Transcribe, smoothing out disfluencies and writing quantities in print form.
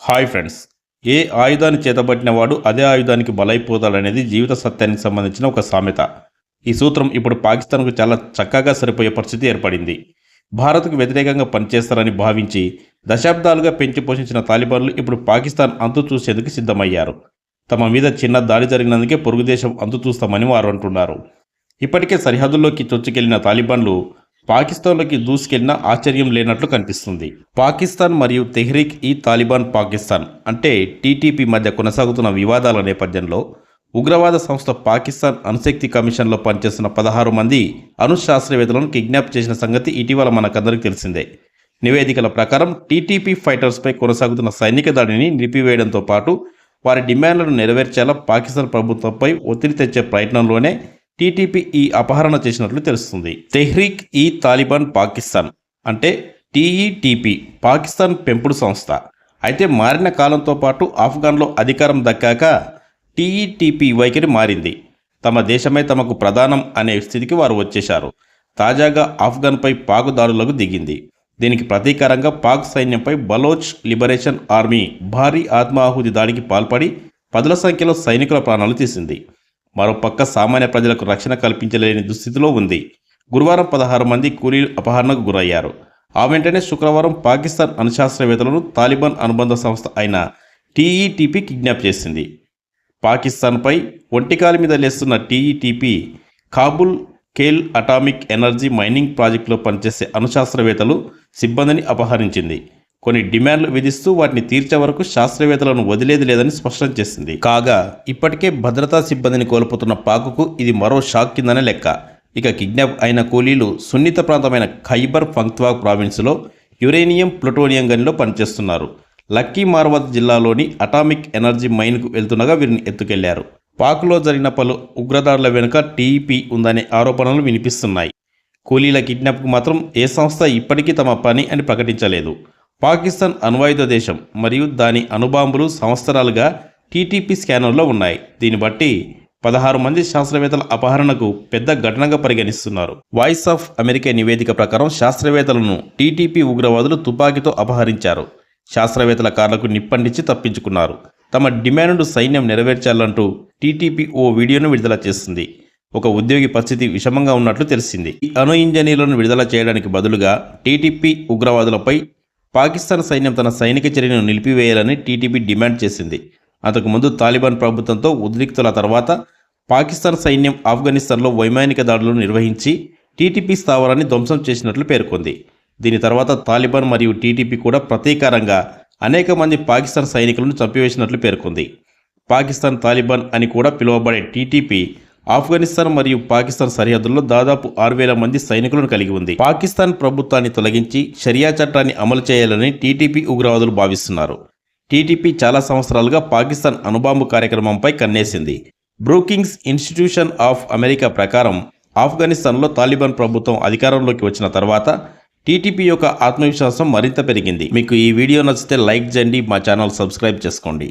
Hi friends. ఏ ఆయుధాన్ని చేతబట్టినవాడు అదే ఆయుధానికి బలైపోతాడనేది జీవిత సత్యానికి సంబంధించిన ఒక సామెత. ఈ సూత్రం ఇప్పుడు పాకిస్తాన్కు చాలా చక్కగా సరిపోయే పరిస్థితి ఏర్పడింది. భారత్కు వ్యతిరేకంగా పనిచేస్తారని భావించి దశాబ్దాలుగా పెంచి పోషించిన తాలిబాన్లు ఇప్పుడు పాకిస్తాన్ అంతు చూసేందుకు సిద్ధమయ్యారు. తమ మీద చిన్న దాడి జరిగినందుకే పొరుగుదేశం అంతు చూస్తామని వారు అంటున్నారు. ఇప్పటికే సరిహద్దుల్లోకి చొచ్చుకెళ్లిన తాలిబాన్లు పాకిస్తాన్లోకి దూసుకెళ్లినా ఆశ్చర్యం లేనట్లు కనిపిస్తుంది. పాకిస్తాన్ మరియు తెహ్రీక్ ఈ తాలిబాన్ పాకిస్తాన్ అంటే టీటీపీ మధ్య కొనసాగుతున్న వివాదాల నేపథ్యంలో ఉగ్రవాద సంస్థ పాకిస్తాన్ అణుశక్తి కమిషన్లో పనిచేస్తున్న 16 మంది అణుశాస్త్రవేత్తలను కిడ్నాప్ చేసిన సంగతి ఇటీవల మనకందరికీ తెలిసిందే. నివేదికల ప్రకారం టీటీపీ ఫైటర్స్పై కొనసాగుతున్న సైనిక దాడిని నిలిపివేయడంతో పాటు వారి డిమాండ్లను నెరవేర్చేలా పాకిస్తాన్ ప్రభుత్వంపై ఒత్తిడి తెచ్చే ప్రయత్నంలోనే టీటీపీ ఈ అపహరణ చేసినట్లు తెలుస్తుంది. తెహ్రీక్ ఈ తాలిబాన్ పాకిస్తాన్ అంటే టీఈటీపీ పాకిస్తాన్ పెంపుడు సంస్థ. అయితే మారిన కాలంతో పాటు ఆఫ్ఘన్లో అధికారం దక్కాక టీఈటీపీ వైఖరి మారింది. తమ దేశమే తమకు ప్రధానం అనే స్థితికి వారు వచ్చేశారు. తాజాగా ఆఫ్ఘన్పై పాక్ దాడులకు దిగింది. దీనికి ప్రతీకారంగా పాక్ సైన్యంపై బలోచ్ లిబరేషన్ ఆర్మీ భారీ ఆత్మాహుతి దాడికి పాల్పడి 10ల సంఖ్యలో సైనికుల ప్రాణాలు తీసింది. మరోపక్క సామాన్య ప్రజలకు రక్షణ కల్పించలేని దుస్థితిలో ఉంది. గురువారం 16 మంది కూలీలు అపహరణకు గురయ్యారు. ఆ వెంటనే శుక్రవారం పాకిస్తాన్ అణుశాస్త్రవేత్తలను తాలిబాన్ అనుబంధ సంస్థ అయిన టీఈటీపీ కిడ్నాప్ చేసింది. పాకిస్తాన్పై ఒంటికాలి మీద లేస్తున్న టీఈటీపీ కాబుల్ కేల్ అటామిక్ ఎనర్జీ మైనింగ్ ప్రాజెక్టులో పనిచేసే అణుశాస్త్రవేత్తలు సిబ్బందిని అపహరించింది. కొన్ని డిమాండ్లు విధిస్తూ వాటిని తీర్చే వరకు శాస్త్రవేత్తలను వదిలేది లేదని స్పష్టం చేసింది. కాగా ఇప్పటికే భద్రతా సిబ్బందిని కోల్పోతున్న పాక్కు ఇది మరో షాక్ కిందనే లెక్క. ఇక కిడ్నాప్ అయిన కూలీలు సున్నిత ప్రాంతమైన ఖైబర్ పఖ్తుంక్వా ప్రావిన్స్లో యురేనియం ప్లూటోనియం గనిలో పనిచేస్తున్నారు. లక్కీ మార్వాత్ జిల్లాలోని అటామిక్ ఎనర్జీ మైన్కు వెళ్తుండగా వీరిని ఎత్తుకెళ్లారు. పాక్లో జరిగిన పలు ఉగ్రదాడుల వెనుక టీఈపీ ఉందనే ఆరోపణలు వినిపిస్తున్నాయి. కూలీల కిడ్నాప్కు మాత్రం ఏ సంస్థ ఇప్పటికీ తమ పని అని ప్రకటించలేదు. పాకిస్తాన్ అణ్వాయుధ దేశం మరియు దాని అణుబాంబులు సంవత్సరాలుగా టీటీపీ స్కానర్లో ఉన్నాయి. దీన్ని బట్టి 16 మంది శాస్త్రవేత్తల అపహరణకు పెద్ద ఘటనగా పరిగణిస్తున్నారు. వాయిస్ ఆఫ్ అమెరికా నివేదిక ప్రకారం శాస్త్రవేత్తలను టీటీపీ ఉగ్రవాదులు తుపాకీతో అపహరించారు. శాస్త్రవేత్తల కార్లకు నిప్పండించి తప్పించుకున్నారు. తమ డిమాండ్ను సైన్యం నెరవేర్చాలంటూ టీటీపీ ఓ వీడియోను విడుదల చేస్తుంది. ఒక ఉద్యోగి పరిస్థితి విషమంగా ఉన్నట్లు తెలిసింది. ఈ అణు ఇంజనీర్లను విడుదల చేయడానికి బదులుగా టీటీపీ ఉగ్రవాదులపై పాకిస్తాన్ సైన్యం తన సైనిక చర్యను నిలిపివేయాలని టీటీపీ డిమాండ్ చేసింది. అంతకుముందు తాలిబాన్ ప్రభుత్వంతో ఉద్రిక్తుల తర్వాత పాకిస్తాన్ సైన్యం ఆఫ్ఘనిస్తాన్లో వైమానిక దాడులను నిర్వహించి టీటీపీ స్థావరాన్ని ధ్వంసం చేసినట్లు పేర్కొంది. దీని తర్వాత తాలిబాన్ మరియు టీటీపీ కూడా ప్రతీకారంగా అనేక మంది పాకిస్తాన్ సైనికులను చంపివేసినట్లు పేర్కొంది. పాకిస్తాన్ తాలిబాన్ అని కూడా పిలువబడే టీటీపీ ఆఫ్ఘనిస్తాన్ మరియు పాకిస్తాన్ సరిహద్దుల్లో దాదాపు 6,000 మంది సైనికులను కలిగి ఉంది. పాకిస్తాన్ ప్రభుత్వాన్ని తొలగించి షరియా చట్టాన్ని అమలు చేయాలని టీటీపీ ఉగ్రవాదులు భావిస్తున్నారు. టీటీపీ చాలా సంవత్సరాలుగా పాకిస్తాన్ అణుబాంబు కార్యక్రమంపై కన్నేసింది. బ్రూకింగ్స్ ఇన్స్టిట్యూషన్ ఆఫ్ అమెరికా ప్రకారం ఆఫ్ఘనిస్తాన్లో తాలిబాన్ ప్రభుత్వం అధికారంలోకి వచ్చిన తర్వాత టీటీపీ యొక్క ఆత్మవిశ్వాసం మరింత పెరిగింది. మీకు ఈ వీడియో నచ్చితే లైక్ చేయండి, మా ఛానల్ సబ్స్క్రైబ్ చేసుకోండి.